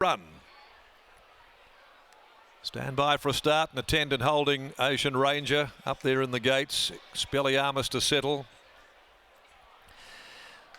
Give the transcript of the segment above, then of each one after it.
run. Stand by for a start. An attendant holding Ocean Ranger up there in the gates. Expelliarmus to settle.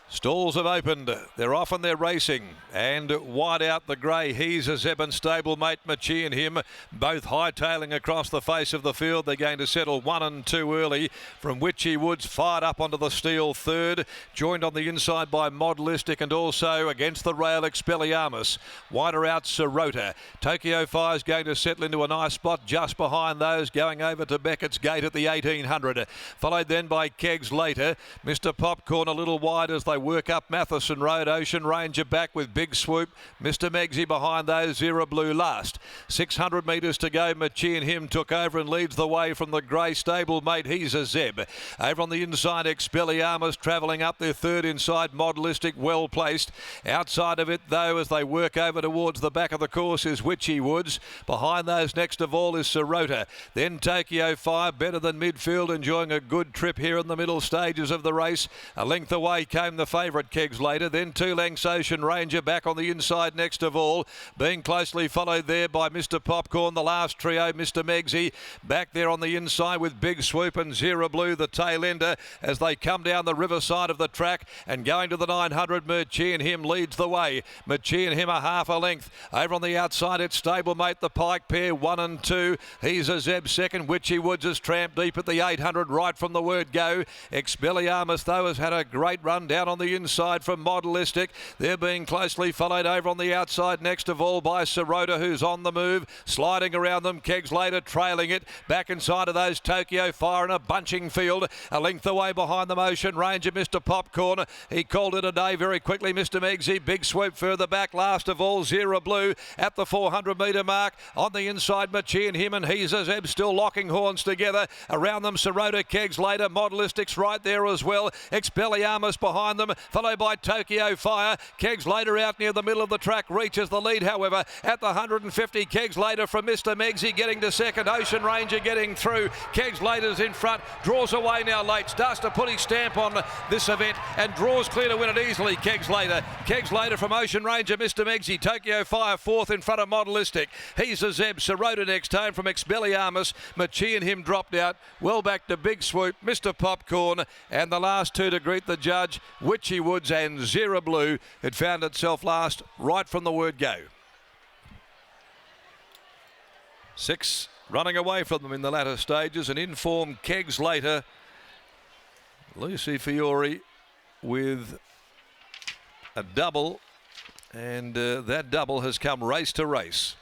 Stalls have opened. They're off and they're racing. And wide out the grey. He's a Zeb and stablemate Machi and him. Both hightailing across the face of the field. They're going to settle 1 and 2 early. From Witchy Woods fired up onto the steel third. Joined on the inside by Modelistic and also against the rail Expelliarmus. Wider out Sirota. Tokyo Fire's going to settle into a nice spot just behind those. Going over to Beckett's Gate at the 1800. Followed then by KEGGS later. Mr. Popcorn a little wide as they work up Matheson Road. Ocean Ranger back with Big Swoop. Mr. Meggsy behind those. Zero Blue last. 600 metres to go. Machi and him took over and leads the way from the grey stablemate. He's a Zeb. Over on the inside, Expelliarmus travelling up their third inside. Modelistic well placed. Outside of it though, as they work over towards the back of the course, is Witchy Woods. Behind those next of all is Sirota. Then Tokyo Fire, better than midfield, enjoying a good trip here in the middle stages of the race. A length away came the favourite KEGGS later. Then 2 lengths Ocean Ranger back on the inside next of all, being closely followed there by Mr. Popcorn. The last trio, Mr. Meggsy, back there on the inside with Big Swoop and Zero Blue, the tail ender, as they come down the riverside of the track and going to the 900. Machi and him leads the way. Machi and him a half a length. Over on the outside, it's stablemate the Pike pair 1 and 2. He's a Zeb second. Witchy Woods is tramped deep at the 800 right from the word go. Expelliarmus though has had a great run down on the inside from Modelistic. They're being closely followed over on the outside next of all by Sirota, who's on the move, sliding around them. KEGGS later trailing it back inside of those. Tokyo Fire in a bunching field, a length away behind them. Ocean Ranger, Mr. Popcorn, he called it a day very quickly. Mr. Meggsy, Big Swoop further back. Last of all, Zero Blue at the 400 metre mark. On the inside, Machi and him, and he's a Zeb still locking horns together. Around them, Sirota, KEGGS later. Modelistic's right there as well. Expelliarmus behind them, followed by Tokyo Fire. KEGGS later out near the middle of the track, reaches the lead however at the 150. KEGGS later from Mr. Meggsy getting to second. Ocean Ranger getting through. KEGGS later's in front, draws away now late, starts to put his stamp on this event and draws clear to win it easily. KEGGS later from Ocean Ranger, Mr. Meggsy. Tokyo Fire fourth in front of Modelistic. He's a Zeb. Sirota next home from Expelliarmus. Machi and him dropped out. Well back to Big Swoop, Mr. Popcorn, and the last two to greet the judge, Witchy Woods and Zero Blue. It found itself last right from the word go. 6 running away from them in the latter stages. An in-form KEGGS later. Lucy Fiore with a double, and that double has come race to race.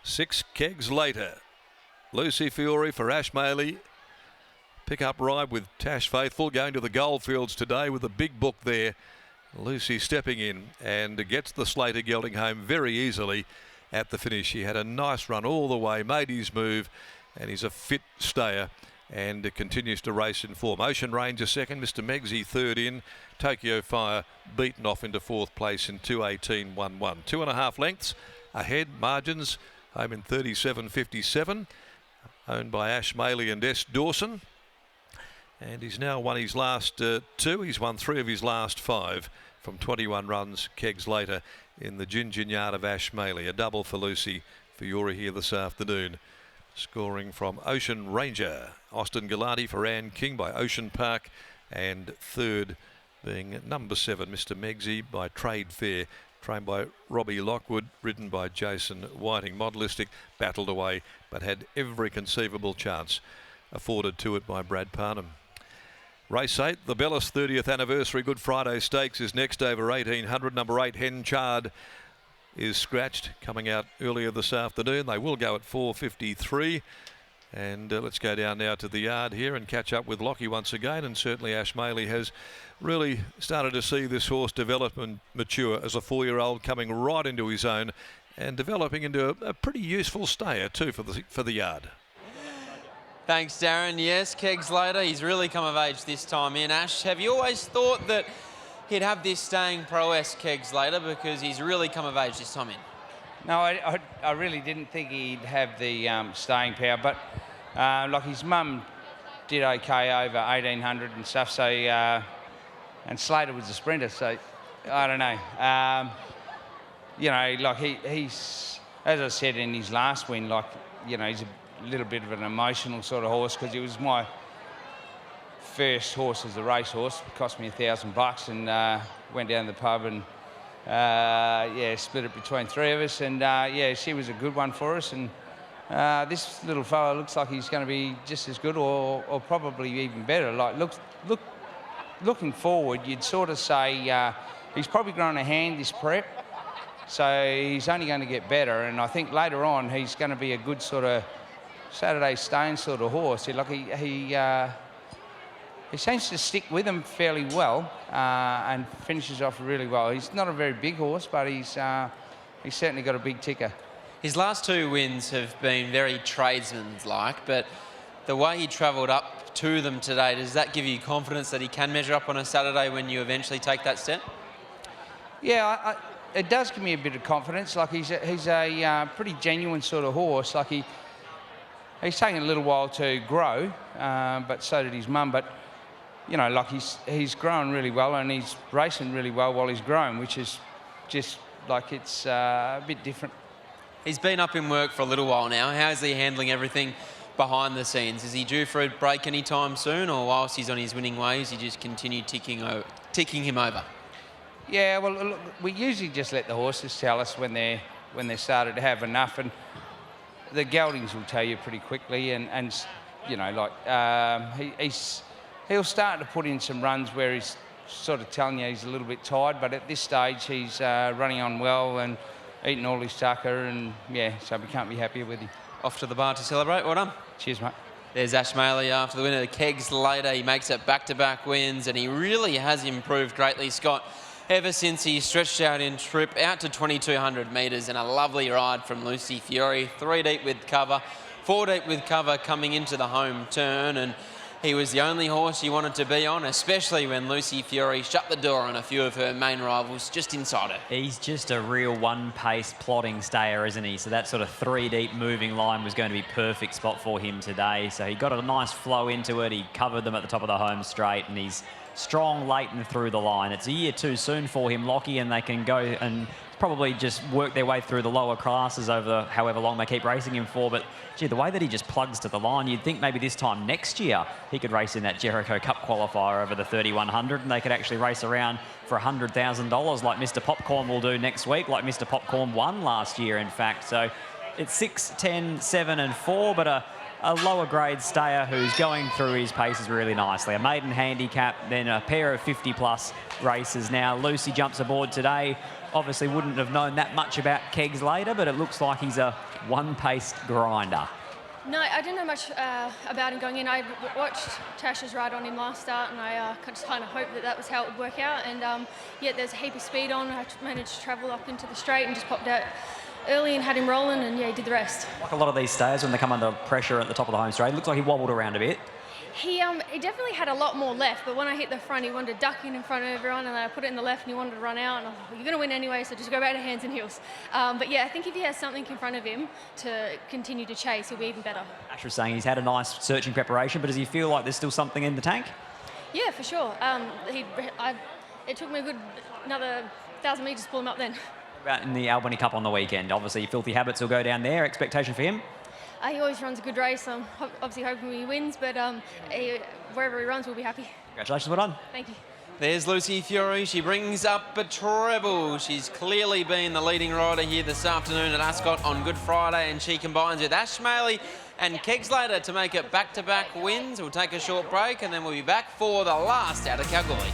6 KEGGS later. Lucy Fiore for Ash Maley. Pick-up ride with Tash Faithful going to the Goldfields today with a big book there. Lucy stepping in and gets the Slater gelding home very easily at the finish. He had a nice run all the way, made his move, and he's a fit stayer and continues to race in form. Ocean Ranger second, Mr. Meggsy third in. Tokyo Fire beaten off into fourth place in 2:18.11. 2.5 lengths ahead, margins home in 37.57, owned by Ash Maley and S. Dawson. And he's now won his last 2. He's won 3 of his last 5 from 21 runs. KEGGS later in the Gin Yard of Ash Maley. A double for Lucy Fiore here this afternoon. Scoring from Ocean Ranger. Austin Galati for Ann King by Ocean Park. And third being number 7, Mr. Meggsy by Trade Fair. Trained by Robbie Lockwood, ridden by Jason Whiting. Modelistic battled away but had every conceivable chance afforded to it by Brad Parnham. Race 8, the Bellis 30th anniversary Good Friday Stakes is next over 1800. Number 8, Henchard, is scratched, coming out earlier this afternoon. They will go at 4:53. And let's go down now to the yard here and catch up with Lockie once again. And certainly Ash Maley has really started to see this horse develop and mature as a 4-year-old, coming right into his own and developing into a pretty useful stayer too for the yard. Thanks, Darren. Yes, KEGGS later. He's really come of age this time in. Ash, have you always thought that he'd have this staying prowess, KEGGS later, because he's really come of age this time in? No, I really didn't think he'd have the staying power, but like his mum did okay over 1800 and stuff, so and Slater was a sprinter, so I don't know. you know, like he's, as I said in his last win, like, you know, he's a little bit of an emotional sort of horse because it was my first horse as a racehorse. It cost me $1,000 and went down to the pub and yeah, split it between three of us, and yeah, she was a good one for us. And this little fella looks like he's going to be just as good, or probably even better. Like looking forward, you'd sort of say he's probably grown a hand this prep, so he's only going to get better. And I think later on he's going to be a good sort of Saturday Stone sort of horse. Like he seems to stick with them fairly well and finishes off really well. He's not a very big horse, but he's certainly got a big ticker. His last two wins have been very tradesman-like, but the way he travelled up to them today, does that give you confidence that he can measure up on a Saturday when you eventually take that step? Yeah, it does give me a bit of confidence. Like he's a pretty genuine sort of horse. Like he's taken a little while to grow, but so did his mum. But you know, like he's grown really well and he's racing really well while he's growing, which is just like it's a bit different. He's been up in work for a little while now. How is he handling everything behind the scenes? Is he due for a break anytime soon, or whilst he's on his winning ways, you just continue ticking him over? Yeah, well, look, we usually just let the horses tell us when they're started to have enough, and the geldings will tell you pretty quickly. And you know, like he'll start to put in some runs where he's sort of telling you he's a little bit tired, but at this stage he's running on well and eating all his tucker, and yeah, so we can't be happier with him. Off to the bar to celebrate. Well done. Cheers, mate. There's Ash Maley after the win at KEGGS later. He makes it back-to-back wins, and he really has improved greatly, Scott, ever since he stretched out in trip out to 2,200 metres, and a lovely ride from Lucy Fury. 3 deep with cover, 4 deep with cover coming into the home turn, and he was the only horse he wanted to be on, especially when Lucy Fury shut the door on a few of her main rivals just inside her. He's just a real one-pace plodding stayer, isn't he? So that sort of 3 deep moving line was going to be perfect spot for him today. So he got a nice flow into it. He covered them at the top of the home straight, and he's strong late and through the line. It's a year too soon for him, Lockie, and they can go and probably just work their way through the lower classes over however long they keep racing him for. But gee, the way that he just plugs to the line, you'd think maybe this time next year he could race in that Jericho Cup qualifier over the 3,100, and they could actually race around for $100,000 like Mr. Popcorn will do next week, like Mr. Popcorn won last year, in fact. So it's 6, 10, 7 and 4, but a lower grade stayer who's going through his paces really nicely. A maiden handicap, then a pair of 50-plus races now. Lucy jumps aboard today. Obviously wouldn't have known that much about KEGGS later, but it looks like he's a one-paced grinder. No, I didn't know much about him going in. I watched Tash's ride on him last start, and I just kind of hoped that was how it would work out. And yeah, there's a heap of speed on. I managed to travel up into the straight and just popped out early and had him rolling, and yeah, he did the rest. Like a lot of these stayers, when they come under pressure at the top of the home straight, it looks like he wobbled around a bit. He definitely had a lot more left, but when I hit the front, he wanted to duck in front of everyone, and I put it in the left, and he wanted to run out, and I was like, well, you're going to win anyway, so just go back to hands and heels. But yeah, I think if he has something in front of him to continue to chase, he'll be even better. Ash was saying he's had a nice searching preparation, but does he feel like there's still something in the tank? Yeah, for sure. It took me a good another 1,000 metres to pull him up then. About in the Albany Cup on the weekend, obviously Filthy Habits will go down there. Expectation for him? He always runs a good race. I'm obviously hoping he wins, but wherever he runs, we'll be happy. Congratulations, well done. Thank you. There's Lucy Fury. She brings up a treble. She's clearly been the leading rider here this afternoon at Ascot on Good Friday, and she combines with Ash Maley and KEGGS later to make it back-to-back wins. We'll take a short break, and then we'll be back for the last out of Kalgoorlie.